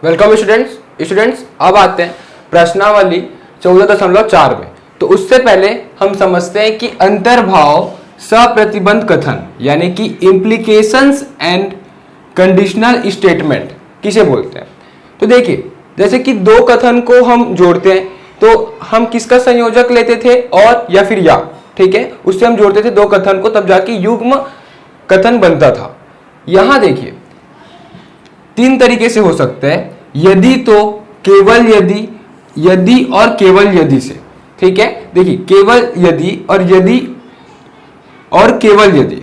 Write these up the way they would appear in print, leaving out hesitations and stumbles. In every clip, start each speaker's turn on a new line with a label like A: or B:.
A: Welcome students अब आते हैं प्रश्नावली 14.4 में। तो उससे पहले हम समझते हैं कि अंतर्भाव सप्रतिबंध कथन यानी कि इम्प्लीकेशंस एंड कंडीशनल स्टेटमेंट किसे बोलते हैं। तो देखिए, जैसे कि दो कथन को हम जोड़ते हैं तो हम किसका संयोजक लेते थे, और या फिर या, ठीक है, उससे हम जोड़ते थे दो कथन को, तब जाके युग्म कथन बनता था। यहां देखिए तीन तरीके से हो सकता है, यदि तो, केवल यदि, यदि और केवल यदि से। ठीक है, देखिए केवल यदि और केवल यदि,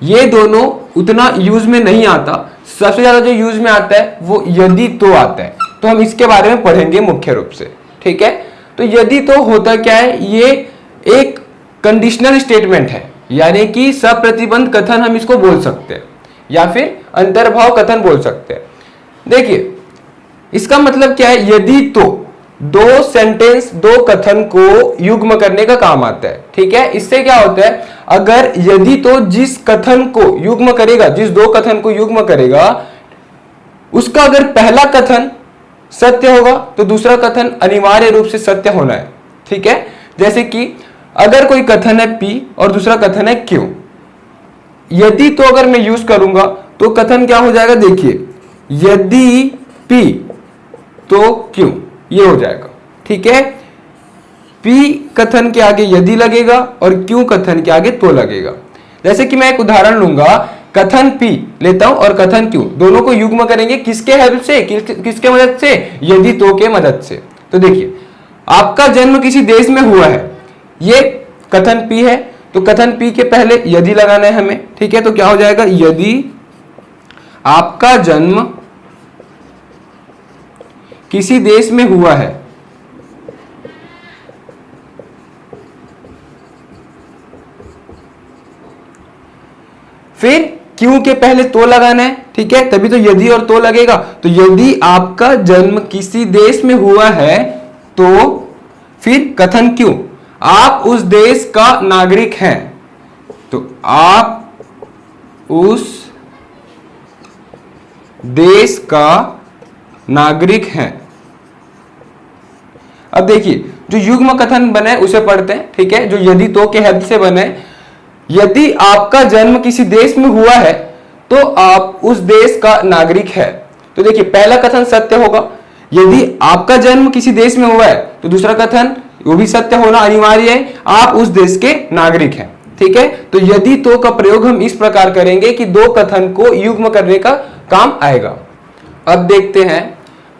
A: ये दोनों उतना यूज में नहीं आता। सबसे ज्यादा जो यूज में आता है वो यदि तो आता है, तो हम इसके बारे में पढ़ेंगे मुख्य रूप से। ठीक है, तो यदि तो होता क्या है, ये एक कंडीशनल स्टेटमेंट है, यानी कि सप्रतिबंध कथन हम इसको बोल सकते हैं, या फिर अंतर्भाव कथन बोल सकते हैं। देखिए इसका मतलब क्या है, यदि तो दो सेंटेंस, दो कथन को युग्म करने का काम आता है। ठीक है, इससे क्या होता है, अगर यदि तो जिस कथन को युग्म करेगा, जिस दो कथन को युग्म करेगा, उसका अगर पहला कथन सत्य होगा तो दूसरा कथन अनिवार्य रूप से सत्य होना है। ठीक है, जैसे कि अगर कोई कथन है P और दूसरा कथन है Q, यदि तो अगर मैं यूज करूंगा तो कथन क्या हो जाएगा, देखिए यदि P तो Q, ये हो जाएगा। ठीक है, P कथन के आगे यदि लगेगा और Q कथन के आगे तो लगेगा। जैसे कि मैं एक उदाहरण लूंगा, कथन P लेता हूं और कथन Q, दोनों को युग्म करेंगे किसके हेल्प से, किसके मदद से, यदि तो के मदद से। तो देखिए आपका जन्म किसी देश में हुआ है, ये कथन P है, तो कथन P के पहले यदि लगाना है हमें। ठीक है, तो क्या हो जाएगा, यदि आपका जन्म किसी देश में हुआ है, फिर क्यों के पहले तो लगाना है। ठीक है, तभी तो यदि और तो लगेगा। तो यदि आपका जन्म किसी देश में हुआ है तो फिर कथन क्यों, आप उस देश का नागरिक हैं, तो आप उस देश का नागरिक हैं। अब देखिए जो युग्म कथन बने उसे पढ़ते हैं। ठीक है, जो यदि तो के हेल्प से बने, यदि आपका जन्म किसी देश में हुआ है तो आप उस देश का नागरिक है। तो देखिए पहला कथन सत्य होगा, यदि आपका जन्म किसी देश में हुआ है तो दूसरा कथन वो भी सत्य होना अनिवार्य है, आप उस देश के नागरिक हैं। ठीक है, तो यदि तो का प्रयोग हम इस प्रकार करेंगे कि दो कथन को युग्म करने का काम आएगा। अब देखते हैं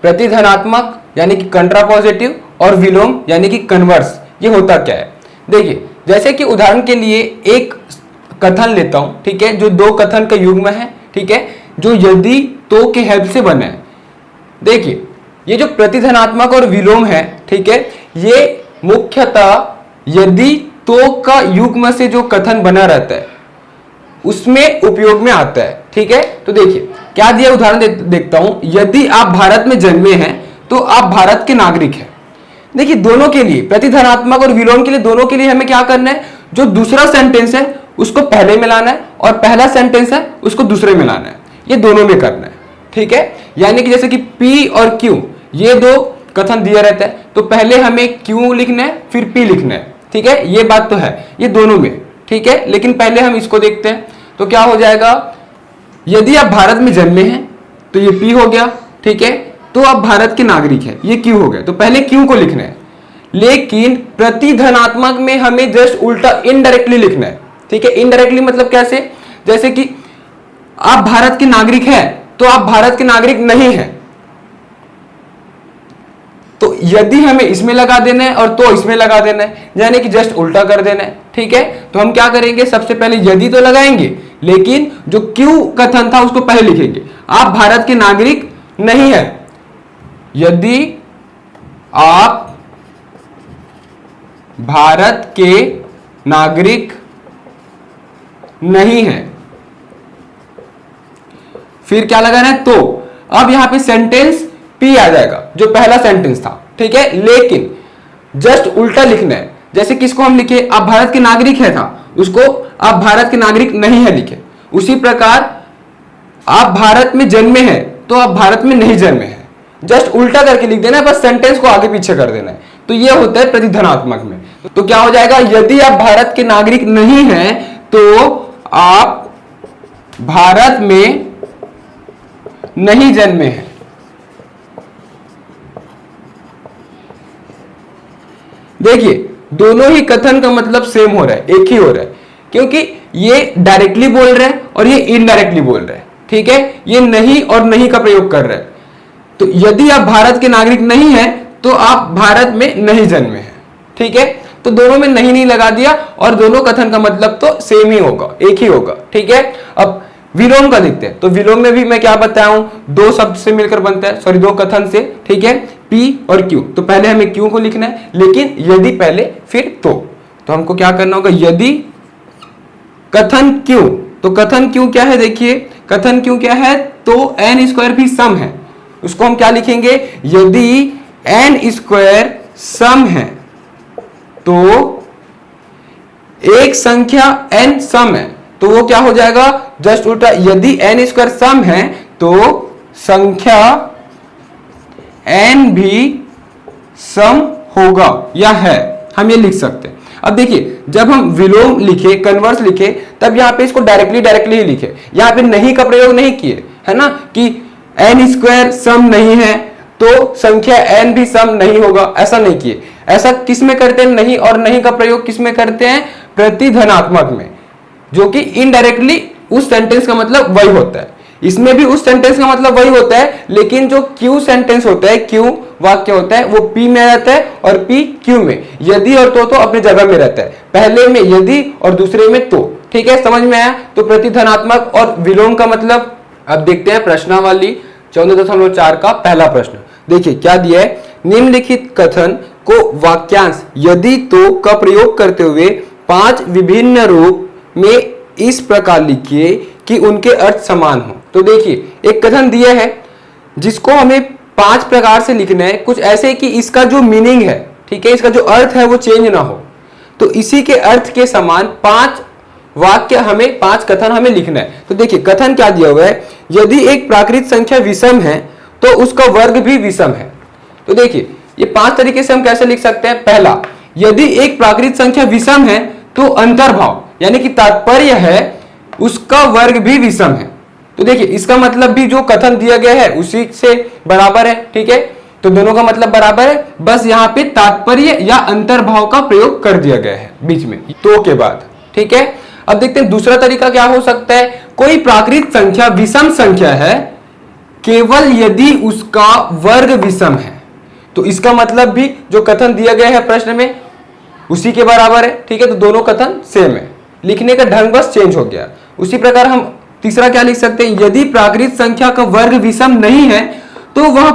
A: प्रतिधनात्मक यानी कि कंट्रापोजिटिव और विलोम यानी कि कन्वर्स, ये होता क्या है। देखिए जैसे कि उदाहरण के लिए एक कथन लेता हूं, ठीक है, जो दो कथन का युग्म है, ठीक है, जो यदि तो के हेल्प से बना है। देखिए ये जो प्रतिधनात्मक और विलोम है, ठीक है, ये मुख्यतः यदि तो का युग्म से जो कथन बना रहता है उसमें उपयोग में आता है। ठीक है, तो देखिए क्या दिया, उदाहरण देखता हूं, यदि आप भारत में जन्मे हैं तो आप भारत के नागरिक हैं। देखिए दोनों के लिए, प्रतिधनात्मक और विलोम के लिए, दोनों के लिए हमें क्या करना है, जो दूसरा सेंटेंस है उसको पहले में लाना है और पहला सेंटेंस है उसको दूसरे में लाना है, ये दोनों में करना है। ठीक है, यानी कि जैसे कि P और Q, ये दो कथन दिया रहता है, तो पहले हमें Q लिखना है फिर P लिखना है। ठीक है, ये बात तो है, ये दोनों में। ठीक है, लेकिन पहले हम इसको देखते हैं, तो क्या हो जाएगा, यदि आप भारत में जन्मे हैं तो ये P हो गया। ठीक है, तो आप भारत के नागरिक हैं, ये Q हो गया, तो पहले Q को लिखना है। लेकिन प्रतिधनात्मक में हमें जस्ट उल्टा इनडायरेक्टली लिखना है। ठीक है, इनडायरेक्टली मतलब कैसे, जैसे कि आप भारत के नागरिक हैं तो आप भारत के नागरिक नहीं हैं, तो यदि हमें इसमें लगा देना है और तो इसमें लगा देना है, यानी कि जस्ट उल्टा कर देना है। ठीक है, तो हम क्या करेंगे, सबसे पहले यदि तो लगाएंगे, लेकिन जो Q कथन था उसको पहले लिखेंगे, आप भारत के नागरिक नहीं है। यदि आप भारत के नागरिक नहीं हैं, फिर क्या लगाना है, तो अब यहां पे सेंटेंस P आ जाएगा जो पहला सेंटेंस था। ठीक है, लेकिन जस्ट उल्टा लिखना है, जैसे किसको हम लिखे, आप भारत के नागरिक है था, उसको आप भारत के नागरिक नहीं है लिखे। उसी प्रकार आप भारत में जन्मे हैं तो आप भारत में नहीं जन्मे हैं, जस्ट उल्टा करके लिख देना है, बस सेंटेंस को आगे पीछे कर देना है। तो ये होता है प्रतिधनात्मक में। तो क्या हो जाएगा, यदि आप भारत के नागरिक नहीं हैं तो आप भारत में नहीं जन्मे हैं। देखिए दोनों ही कथन का मतलब सेम हो रहा है, एक ही हो रहा है, क्योंकि ये डायरेक्टली बोल रहे हैं और ये इनडायरेक्टली बोल रहे हैं। ठीक है, ये नहीं और नहीं का प्रयोग कर रहे हैं। तो यदि आप भारत के नागरिक नहीं हैं तो आप भारत में नहीं जन्मे हैं। ठीक है, तो दोनों में नहीं नहीं लगा दिया और दोनों कथन का मतलब तो सेम ही होगा, एक ही होगा। ठीक है, अब विलोम का देखते हैं। तो विलोम में भी मैं क्या बताऊं, दो शब्द से मिलकर बनता है, सॉरी दो कथन से। ठीक है, पी और क्यू। तो पहले हमें क्यू को लिखना है, लेकिन यदि पहले फिर तो हमको क्या करना होगा, यदि कथन क्यू। तो कथन क्यू क्या है, देखिए कथन क्यू क्या है, तो एन स्क्वायर भी सम है। उसको हम क्या लिखेंगे, यदि एन स्क्वायर सम है तो एक संख्या n सम है, तो वो क्या हो जाएगा, जस्ट उल्टा। यदि n स्क्वायर सम है तो संख्या n भी सम होगा या है, हम ये लिख सकते हैं। अब देखिए जब हम विलोम लिखे, कन्वर्स लिखे, तब यहां पे इसको डायरेक्टली ही लिखे, यहां पे नहीं का प्रयोग नहीं किए, है ना, कि n स्क्वायर सम नहीं है तो संख्या n भी सम नहीं होगा, ऐसा नहीं किए। ऐसा किस में करते हैं, नहीं और नहीं का प्रयोग किस में करते हैं, प्रतिधनात्मक में, जो कि इनडायरेक्टली उस सेंटेंस का मतलब वही होता है। इसमें भी उस सेंटेंस का मतलब वही होता है, लेकिन जो क्यू सेंटेंस होता है, क्यू वाक्य होता है, वो पी में रहता है और पी क्यू में। यदि और तो अपनी जगह में रहता है, पहले में यदि और दूसरे में तो। ठीक है, समझ में आया। तो प्रतिधनात्मक और विलोम का मतलब। अब देखते हैं प्रश्नावली 14.4 का पहला प्रश्न। देखिए क्या दिया है, निम्नलिखित कथन को वाक्यांश यदि तो का प्रयोग करते हुए 5 विभिन्न रूप में इस प्रकार लिखिए कि उनके अर्थ समान हो। तो देखिए एक कथन दिया है जिसको हमें 5 प्रकार से लिखना है, कुछ ऐसे कि इसका जो मीनिंग है, ठीक है, इसका जो अर्थ है वो चेंज ना हो। तो इसी के अर्थ के समान 5 वाक्य हमें, 5 कथन हमें लिखना है। तो देखिए कथन क्या दिया हुआ है, यदि एक प्राकृत संख्या विषम है तो उसका वर्ग भी विषम है। तो देखिए ये 5 तरीके से हम कैसे लिख सकते हैं। पहला, यदि एक प्राकृत संख्या विषम है तो अंतर्भाव यानी कि तात्पर्य है उसका वर्ग भी विषम है। तो देखिए इसका मतलब भी जो कथन दिया गया है उसी से बराबर है। ठीक है, तो दोनों का मतलब बराबर है, बस यहाँ पे तात्पर्य या अंतर्भाव का प्रयोग कर दिया गया है बीच में तो के बाद। ठीक है, अब देखते हैं दूसरा तरीका क्या हो सकता है। कोई प्राकृत संख्या विषम संख्या है केवल यदि उसका वर्ग विषम है। तो इसका मतलब भी जो कथन दिया गया है प्रश्न में उसी के बराबर है। ठीक है, तो दोनों कथन सेम है, लिखने का ढंग बस चेंज हो गया। उसी प्रकार हम तीसरा क्या लिख सकते हैं, यदि प्राकृत संख्या का वर्ग विषम नहीं है तो वह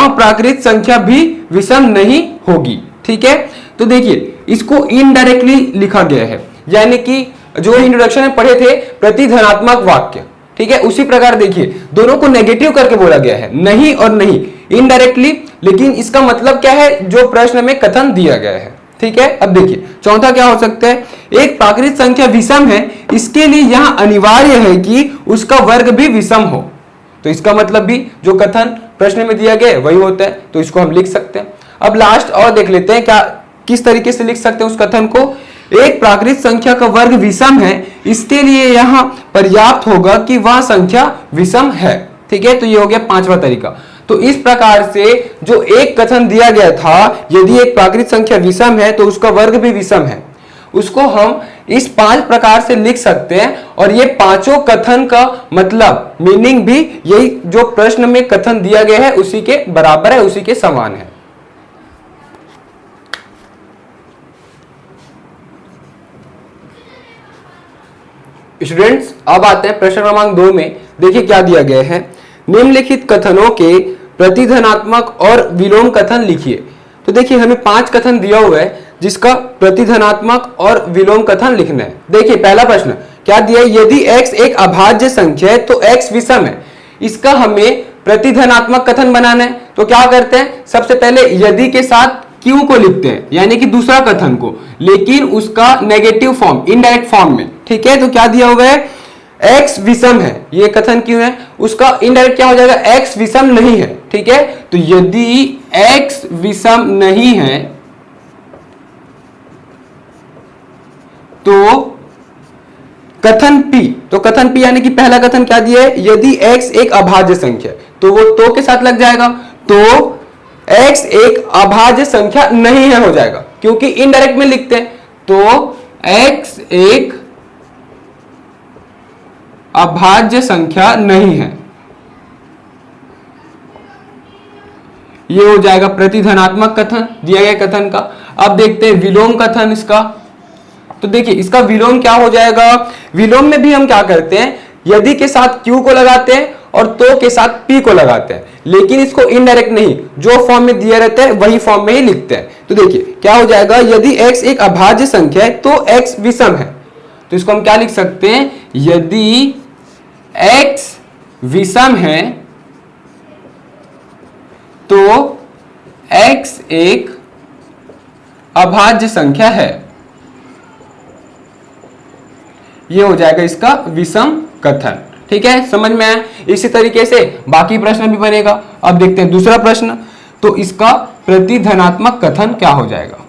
A: प्राकृत संख्या भी विषम नहीं होगी। ठीक है, तो देखिए इसको इनडायरेक्टली लिखा गया है, यानी कि जो इंट्रोडक्शन में पढ़े थे प्रतिधनात्मक वाक्य। ठीक है, उसी प्रकार देखिए दोनों को नेगेटिव करके बोला गया है, नहीं और नहीं इनडायरेक्टली, लेकिन इसका मतलब क्या है जो प्रश्न में कथन दिया गया है। ठीक है, अब देखिए चौथा क्या हो सकता है, एक प्राकृत संख्या विषम है, इसके लिए यहां अनिवार्य है कि उसका वर्ग भी विषम हो। तो इसका मतलब भी जो कथन प्रश्न में दिया गया है वही होता है, तो इसको हम लिख सकते हैं। अब लास्ट और देख लेते हैं क्या किस तरीके से लिख सकते हैं उस कथन को। एक प्राकृत संख्या का वर्ग विषम है, इसके लिए यहां पर्याप्त होगा कि वह संख्या विषम है। ठीक है, तो ये हो गया 5वां तरीका। तो इस प्रकार से जो एक कथन दिया गया था, यदि एक प्राकृत संख्या विषम है तो उसका वर्ग भी विषम है, उसको हम इस 5 प्रकार से लिख सकते हैं। और ये पांचों कथन का मतलब मीनिंग भी यही जो प्रश्न में कथन दिया गया है उसी के बराबर है, उसी के समान है। स्टूडेंट्स अब आते हैं प्रश्न क्रमांक 2 में। देखिए क्या दिया गया है, निम्नलिखित कथनों के प्रतिधनात्मक और विलोम कथन लिखिए। तो देखिए हमें 5 कथन दिया हुआ है जिसका प्रतिधनात्मक और विलोम कथन लिखना है। देखिए पहला प्रश्न क्या दिया है, यदि x एक अभाज्य संख्या है तो x विषम है। इसका हमें प्रतिधनात्मक कथन बनाना है। तो क्या करते हैं, सबसे पहले यदि के साथ क्यों को लिखते हैं, यानी कि दूसरा कथन को, लेकिन उसका नेगेटिव फॉर्म, इनडायरेक्ट फॉर्म में। ठीक है, तो क्या दिया हुआ है, x विषम है, ये कथन क्यों है, उसका इनडायरेक्ट क्या हो जाएगा, x विषम नहीं है। ठीक है, तो यदि x विषम नहीं है तो कथन P, तो कथन P यानी कि पहला कथन क्या दिया है, यदि x एक अभाज्य संख्या है, तो वो तो के साथ लग जाएगा, तो x एक अभाज्य संख्या नहीं है हो जाएगा, क्योंकि इनडायरेक्ट में लिखते हैं, तो x एक अभाज्य संख्या नहीं है, ये हो जाएगा प्रतिधनात्मक कथन दिया गया कथन का। अब देखते हैं विलोम कथन इसका। तो देखिए इसका विलोम क्या हो जाएगा, विलोम में भी हम क्या करते हैं, यदि के साथ q को लगाते हैं और तो के साथ p को लगाते हैं, लेकिन इसको इनडायरेक्ट नहीं, जो फॉर्म में दिया रहता है वही फॉर्म में ही लिखते हैं। तो देखिए क्या हो जाएगा, यदि x एक अभाज्य संख्या है तो x विषम है, तो इसको हम क्या लिख सकते हैं, यदि x विषम है तो x एक अभाज्य संख्या है, ये हो जाएगा इसका विषम कथन। ठीक है, समझ में आया। इसी तरीके से बाकी प्रश्न भी बनेगा। अब देखते हैं दूसरा प्रश्न, तो इसका प्रतिधनात्मक कथन क्या हो जाएगा।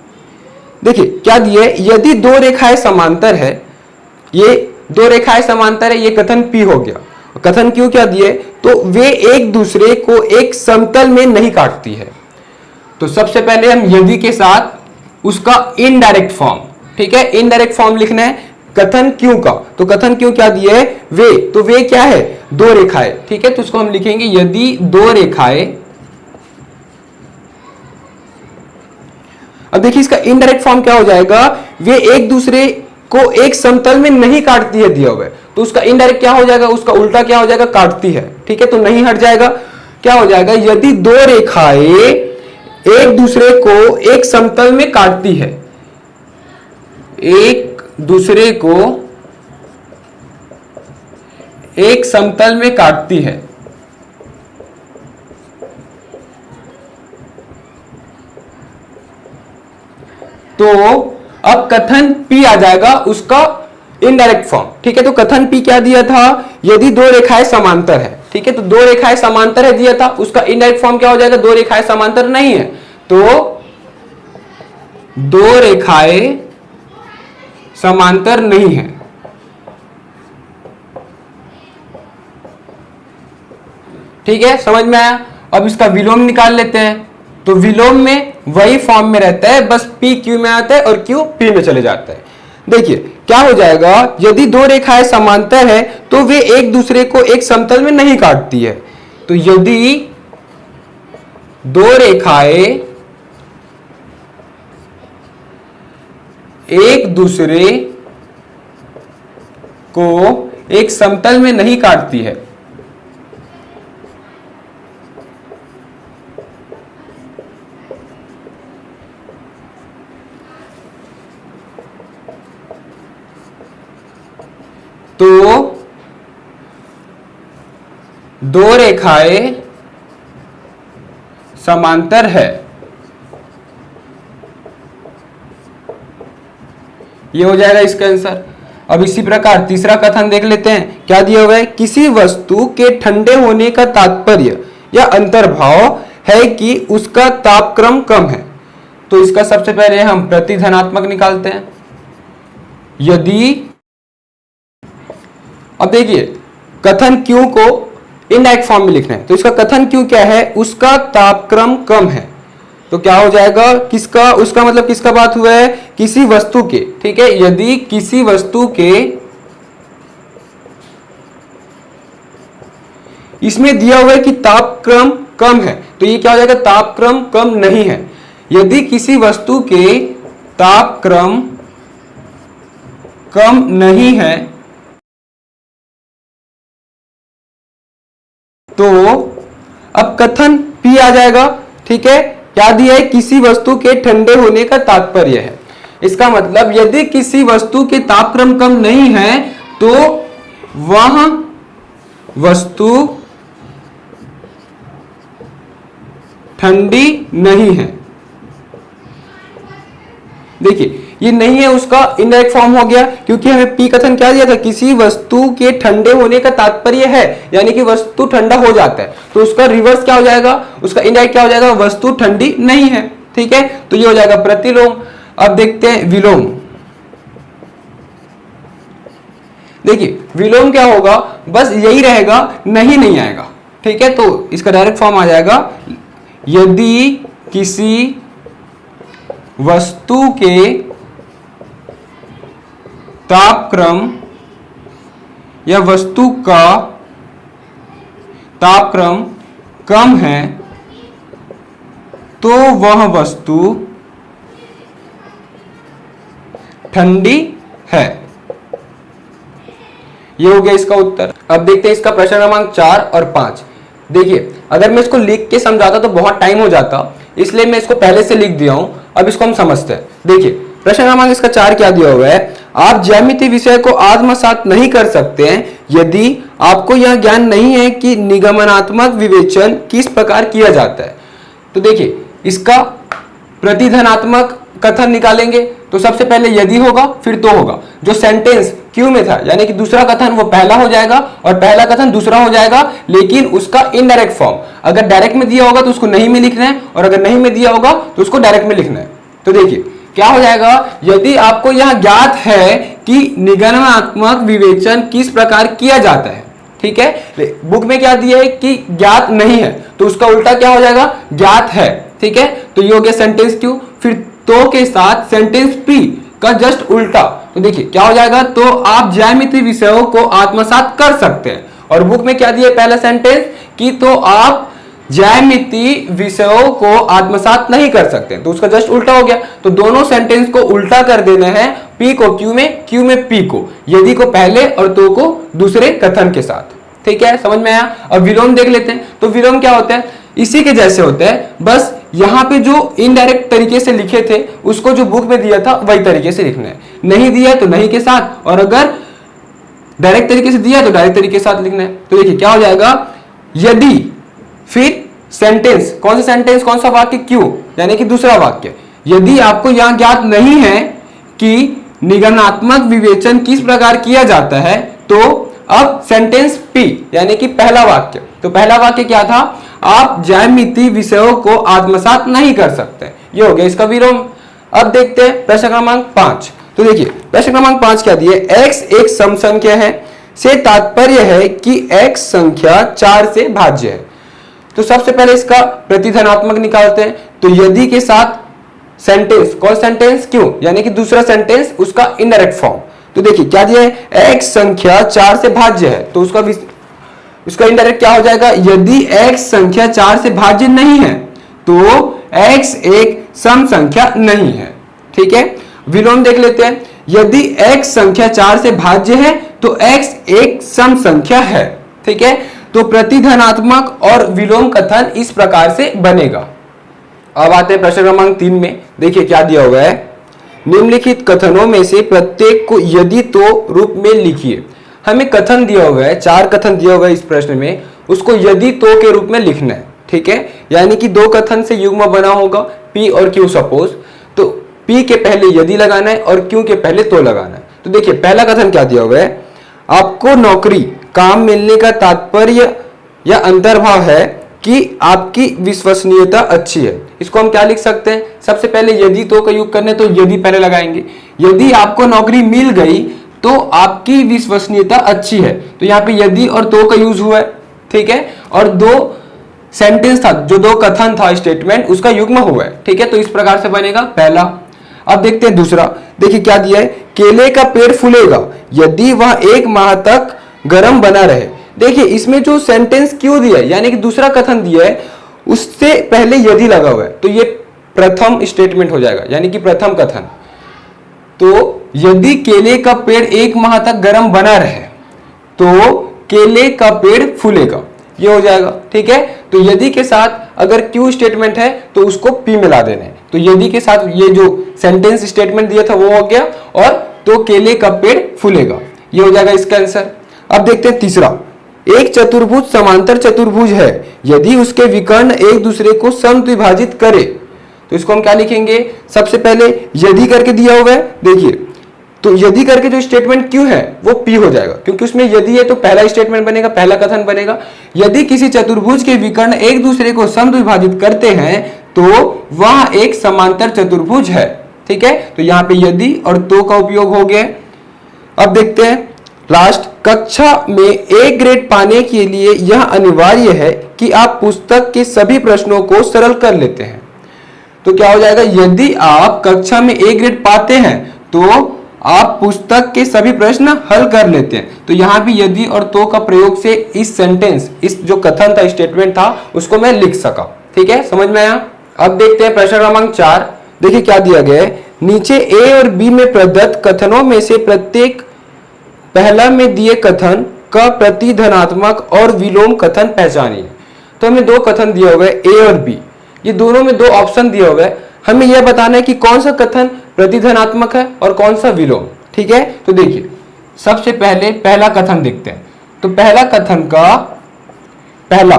A: देखिए क्या दिए, यदि दो रेखाएं समांतर है, ये दो रेखाएं समांतर है, ये कथन P हो गया। कथन क्यों क्या दिए, तो वे एक दूसरे को एक समतल में नहीं काटती है। तो सबसे पहले हम यदि के साथ उसका इनडायरेक्ट फॉर्म, ठीक है, इनडायरेक्ट फॉर्म लिखना है कथन क्यों का। तो कथन क्यों क्या दिए है, वे, तो वे क्या है, दो रेखाएं। ठीक है, तो उसको हम लिखेंगे यदि दो रेखाएं। अब देखिए इसका इनडायरेक्ट फॉर्म क्या हो जाएगा, वे एक दूसरे को एक समतल में नहीं काटती है दिया हुआ है, तो उसका इनडायरेक्ट क्या हो जाएगा, उसका उल्टा क्या हो जाएगा, काटती है। ठीक है, तो नहीं हट जाएगा, क्या हो जाएगा, यदि दो रेखाएं एक दूसरे को एक समतल में काटती है, एक दूसरे को एक समतल में काटती है, तो अब कथन P आ जाएगा उसका इनडायरेक्ट फॉर्म। ठीक है, तो कथन P क्या दिया था, यदि दो रेखाएं समांतर है। ठीक है, तो दो रेखाएं समांतर है दिया था, उसका इनडायरेक्ट फॉर्म क्या हो जाएगा, दो रेखाएं समांतर नहीं है, तो दो रेखाएं समांतर नहीं है। ठीक है, समझ में आया। अब इसका विलोम निकाल लेते हैं। तो विलोम में वही फॉर्म में रहता है, बस P Q में आता है और Q P में चले जाता है। देखिए क्या हो जाएगा, यदि दो रेखाएं समांतर है तो वे एक दूसरे को एक समतल में नहीं काटती है। तो यदि दो रेखाएं एक दूसरे को एक समतल में नहीं काटती है, तो दो रेखाएं समांतर है, ये हो जाएगा इसका आंसर। अब इसी प्रकार तीसरा कथन देख लेते हैं, क्या दिया हुआ है, किसी वस्तु के ठंडे होने का तात्पर्य या अंतर्भाव है कि उसका तापक्रम कम है। तो इसका सबसे पहले हम प्रतिधनात्मक निकालते हैं, यदि, अब देखिए कथन क्यों को इनडायरेक्ट फॉर्म में लिखना है, तो इसका कथन क्यों क्या है, उसका तापक्रम कम है, तो क्या हो जाएगा, किसका, उसका मतलब किसका बात हुआ है, किसी वस्तु के। ठीक है, यदि किसी वस्तु के, इसमें दिया हुआ है कि तापक्रम कम है, तो ये क्या हो जाएगा, तापक्रम कम नहीं है। यदि किसी वस्तु के तापक्रम कम नहीं है तो अब कथन P आ जाएगा। ठीक है, क्या दिया है, किसी वस्तु के ठंडे होने का तात्पर्य है। इसका मतलब यदि किसी वस्तु के तापक्रम कम नहीं है तो वह वस्तु ठंडी नहीं है। देखिए ये नहीं है, उसका इनडायरेक्ट फॉर्म हो गया, क्योंकि हमें पी कथन क्या दिया था, किसी वस्तु के ठंडे होने का तात्पर्य है, यानी कि वस्तु ठंडा हो जाता है, तो उसका रिवर्स क्या हो जाएगा, उसका इनडायरेक्ट क्या हो जाएगा, वस्तु ठंडी नहीं है। ठीक है, तो ये हो जाएगा प्रतिलोम। अब देखते हैं विलोम। देखिए विलोम क्या होगा, बस यही रहेगा, नहीं नहीं आएगा। ठीक है, तो इसका डायरेक्ट फॉर्म आ जाएगा, यदि किसी वस्तु के तापक्रम या वस्तु का तापक्रम कम है तो वह वस्तु ठंडी है। ये हो गया इसका उत्तर। अब देखते हैं इसका प्रश्न क्रमांक 4 और 5। देखिए अगर मैं इसको लिख के समझाता तो बहुत टाइम हो जाता, इसलिए मैं इसको पहले से लिख दिया हूं। अब इसको हम समझते हैं। देखिए प्रश्न क्रमांक इसका 4 क्या दिया हुआ है, आप ज्यामिति विषय को आत्मसात नहीं कर सकते हैं यदि आपको यह ज्ञान नहीं है कि निगमनात्मक विवेचन किस प्रकार किया जाता है। तो देखिए इसका प्रतिधनात्मक कथन निकालेंगे तो सबसे पहले यदि होगा फिर तो होगा। जो सेंटेंस क्यू में था यानी कि दूसरा कथन वो पहला हो जाएगा और पहला कथन दूसरा हो जाएगा, लेकिन उसका इनडायरेक्ट फॉर्म अगर डायरेक्ट में दिया होगा तो उसको नहीं में लिखना है, और अगर नहीं में दिया होगा तो उसको डायरेक्ट में लिखना है। तो देखिए क्या हो जाएगा, यदि आपको यह ज्ञात है कि निगमनात्मक विवेचन किस प्रकार किया जाता है। ठीक है, बुक में क्या दिया है कि ज्ञात नहीं है, तो उसका उल्टा क्या हो जाएगा, ज्ञात है। ठीक है, तो ये हो गया सेंटेंस क्यू। फिर तो के साथ सेंटेंस पी का जस्ट उल्टा, तो देखिए क्या हो जाएगा, तो आप ज्यामिति विषयों को आत्मसात कर सकते हैं। और बुक में क्या दिया है पहला सेंटेंस कि तो आप ज्यामिति विषयों को आत्मसात नहीं कर सकते, तो उसका जस्ट उल्टा हो गया। तो दोनों सेंटेंस को उल्टा कर देना है, पी को क्यू में, क्यू में पी को, यदि को पहले और तो को दूसरे कथन के साथ। ठीक है, समझ में आया। अब विलोम देख लेते हैं। तो विलोम क्या होता है, इसी के जैसे होता है, बस यहां पे जो इनडायरेक्ट तरीके से लिखे थे उसको जो बुक में दिया था वही तरीके से लिखना है, नहीं दिया है तो नहीं के साथ, और अगर डायरेक्ट तरीके से दिया है तो डायरेक्ट तरीके के साथ लिखना है। तो देखिए क्या हो जाएगा, यदि फिर सेंटेंस, कौन सा सेंटेंस, कौन सा वाक्य, क्यू यानी कि दूसरा वाक्य, यदि आपको यहां ज्ञात नहीं है कि निगमनात्मक विवेचन किस प्रकार किया जाता है, तो अब सेंटेंस पी यानी कि पहला वाक्य, तो पहला वाक्य क्या था, आप ज्यामिति विषयों को आत्मसात नहीं कर सकते। ये हो गया इसका विलोम। अब देखते हैं प्रश्न क्रमांक 5। तो देखिए प्रश्न क्रमांक 5 क्या दिए, x एक सम संख्या है से तात्पर्य है कि x संख्या 4 से भाज्य है। तो सबसे पहले इसका प्रतिधनात्मक निकालते हैं। तो यदि के साथ सेंटेंस, कौन सेंटेंस, क्यों यानी कि दूसरा सेंटेंस, उसका इनडायरेक्ट फॉर्म। तो देखिए क्या दिया है, x संख्या 4 से भाज्य है, तो उसका इनडायरेक्ट क्या हो जाएगा, यदि x संख्या 4 से भाज्य नहीं है तो x एक सम संख्या नहीं है। ठीक है, विलोम देख लेते हैं। यदि x संख्या 4 से भाज्य है तो x एक सम संख्या है। ठीक है, तो प्रतिधनात्मक और विलोम कथन इस प्रकार से बनेगा। अब आते हैं प्रश्न क्रमांक 3 में। देखिए क्या दिया हुआ है, निम्नलिखित कथनों में से प्रत्येक को यदि तो रूप में लिखिए। हमें कथन दिया हुआ है, 4 कथन दिया हुआ है इस प्रश्न में, उसको यदि तो के रूप में लिखना है। ठीक है, यानी कि 2 कथन से युग्म बना होगा, पी और क्यू सपोज, तो पी के पहले यदि लगाना है और क्यू के पहले तो लगाना है। तो देखिए पहला कथन क्या दिया हुआ है, आपको नौकरी, काम मिलने का तात्पर्य या अंतर्भाव है कि आपकी विश्वसनीयता अच्छी है। इसको हम क्या लिख सकते हैं, सबसे पहले यदि तो का यूज करने, तो यदि पहले लगाएंगे। यदि आपको नौकरी मिल गई तो आपकी विश्वसनीयता अच्छी है, तो यहाँ पे यदि और तो का यूज हुआ है। ठीक है, और 2 सेंटेंस था, जो 2 कथन था स्टेटमेंट, उसका युग्म हुआ है। ठीक है, तो इस प्रकार से बनेगा पहला। अब देखते हैं दूसरा। देखिए क्या दिया है, केले का पेड़ फूलेगा यदि वह 1 माह तक गर्म बना रहे। देखिए इसमें जो सेंटेंस क्यों दिया है यानी कि दूसरा कथन दिया है, उससे पहले यदि लगा हुआ है, तो ये प्रथम स्टेटमेंट हो जाएगा यानी कि प्रथम कथन। तो यदि केले का पेड़ 1 माह तक गर्म बना रहे तो केले का पेड़ फूलेगा, ये हो जाएगा। ठीक है, तो यदि के साथ अगर क्यू स्टेटमेंट है तो उसको पी में ला देना है। तो यदि के साथ ये जो सेंटेंस स्टेटमेंट दिया था वो हो गया, और तो केले का पेड़ फूलेगा, ये हो जाएगा इसका आंसर। अब देखते हैं तीसरा। एक चतुर्भुज समांतर चतुर्भुज है यदि उसके विकर्ण एक दूसरे को समद्विभाजित करे तो इसको हम क्या लिखेंगे, सबसे पहले यदि करके दिया हुआ है, देखिए तो यदि करके जो स्टेटमेंट क्यों है वो P हो जाएगा, क्योंकि उसमें यदि है तो पहला स्टेटमेंट बनेगा, पहला कथन बनेगा। यदि किसी चतुर्भुज के विकर्ण एक दूसरे को समद्विभाजित करते हैं तो वह एक समांतर चतुर्भुज है। ठीक है, तो यहां पे यदि और तो का उपयोग हो गया। अब देखते हैं लास्ट, कक्षा में ए ग्रेड पाने के लिए यह अनिवार्य है कि आप पुस्तक के सभी प्रश्नों को सरल कर लेते हैं। तो क्या हो जाएगा, यदि आप कक्षा में ए ग्रेड पाते हैं तो आप पुस्तक के सभी प्रश्न हल कर लेते हैं। तो यहां भी यदि और तो का प्रयोग से इस सेंटेंस, इस जो कथन था, स्टेटमेंट था, उसको मैं लिख सका। ठीक है, समझ में आया। अब देखते हैं प्रश्न क्रमांक 4। देखिए क्या दिया गया है, नीचे ए और बी में प्रदत्त कथनों में से प्रत्येक पहला में दिए कथन का प्रतिधनात्मक और विलोम कथन पहचानिए। तो हमें दो कथन दिए हुए हैं, ए और बी, ये दोनों में दो ऑप्शन दिए हुए हैं। हमें यह बताना है कि कौन सा कथन प्रतिधनात्मक है और कौन सा विलोम। ठीक है, तो देखिए सबसे पहले पहला कथन देखते हैं। तो पहला कथन का पहला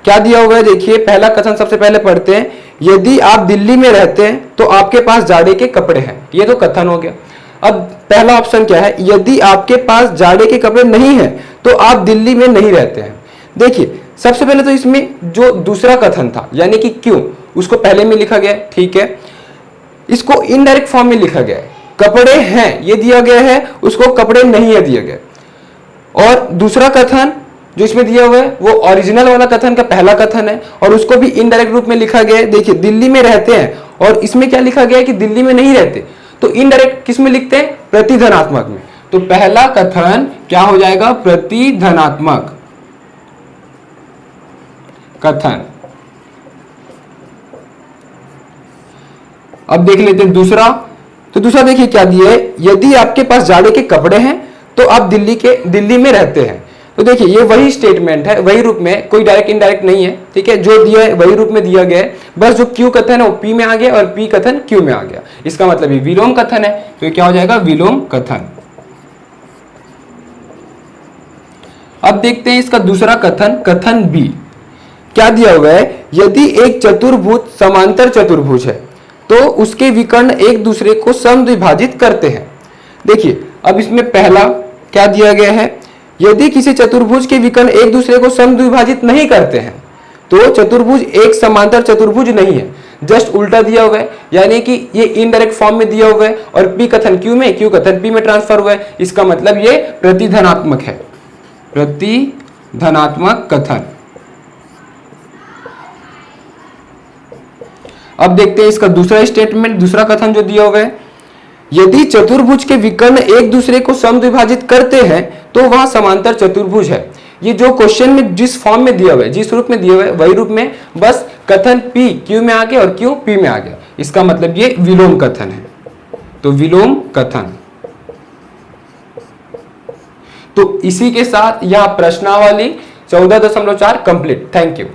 A: क्या दिया हुआ है, देखिए पहला कथन सबसे पहले पढ़ते हैं, यदि आप दिल्ली में रहते हैं तो आपके पास जाड़े के कपड़े हैं। ये तो कथन हो गया। अब पहला ऑप्शन क्या है, यदि आपके पास जाड़े के कपड़े नहीं है तो आप दिल्ली में नहीं रहते हैं। देखिए सबसे पहले तो इसमें जो दूसरा कथन था यानी कि क्यों, उसको पहले में लिखा गया है। ठीक है, इसको इनडायरेक्ट फॉर्म में लिखा गया है, कपड़े हैं ये दिया गया है, उसको कपड़े नहीं है दिया गया। और दूसरा कथन जो इसमें दिया हुआ है वो ओरिजिनल वाला कथन का पहला कथन है और उसको भी इनडायरेक्ट रूप में लिखा गया है। देखिए दिल्ली में रहते हैं और इसमें क्या लिखा गया है कि दिल्ली में नहीं रहते, तो इनडायरेक्ट किस में लिखते हैं, प्रतिधनात्मक में। तो पहला कथन क्या हो जाएगा, प्रतिधनात्मक कथन। अब देख लेते हैं दूसरा। तो दूसरा देखिए क्या दिया है, यदि आपके पास जाड़े के कपड़े हैं तो आप दिल्ली में रहते हैं। तो देखिए ये वही स्टेटमेंट है, वही रूप में, कोई डायरेक्ट इनडायरेक्ट नहीं है। ठीक है, जो दिया है वही रूप में दिया गया है, बस जो क्यू कथन है वो पी में आ गया और पी कथन क्यू में आ गया। इसका मतलब ये विलोम कथन है, तो क्या हो जाएगा, विलोम कथन। अब देखते हैं इसका दूसरा कथन, कथन बी। क्या दिया हुआ है, यदि एक चतुर्भुज समांतर चतुर्भुज है तो उसके विकर्ण एक दूसरे को समद्विभाजित करते हैं। देखिए अब इसमें पहला क्या दिया गया है, यदि किसी चतुर्भुज के विकर्ण एक दूसरे को समद्विभाजित नहीं करते हैं तो चतुर्भुज एक समांतर चतुर्भुज नहीं है। जस्ट उल्टा दिया हुआ है, यानी कि ये इनडायरेक्ट फॉर्म में दिया हुआ है और पी कथन क्यू में, क्यू कथन पी में ट्रांसफर हुआ है। इसका मतलब ये प्रतिधनात्मक है, प्रतिधनात्मक कथन। अब देखते हैं इसका दूसरा स्टेटमेंट, दूसरा कथन जो दिया हुआ है, यदि चतुर्भुज के विकर्ण एक दूसरे को समद्विभाजित करते हैं तो वह समांतर चतुर्भुज है। ये जो क्वेश्चन में जिस फॉर्म में दिया हुआ है, जिस रूप में दिया हुआ है, वही रूप में, बस कथन P Q में आ गया और Q P में आ गया। इसका मतलब ये विलोम कथन है। तो विलोम कथन। तो इसी के साथ यह प्रश्नावली 14.4 कंप्लीट। Thank you.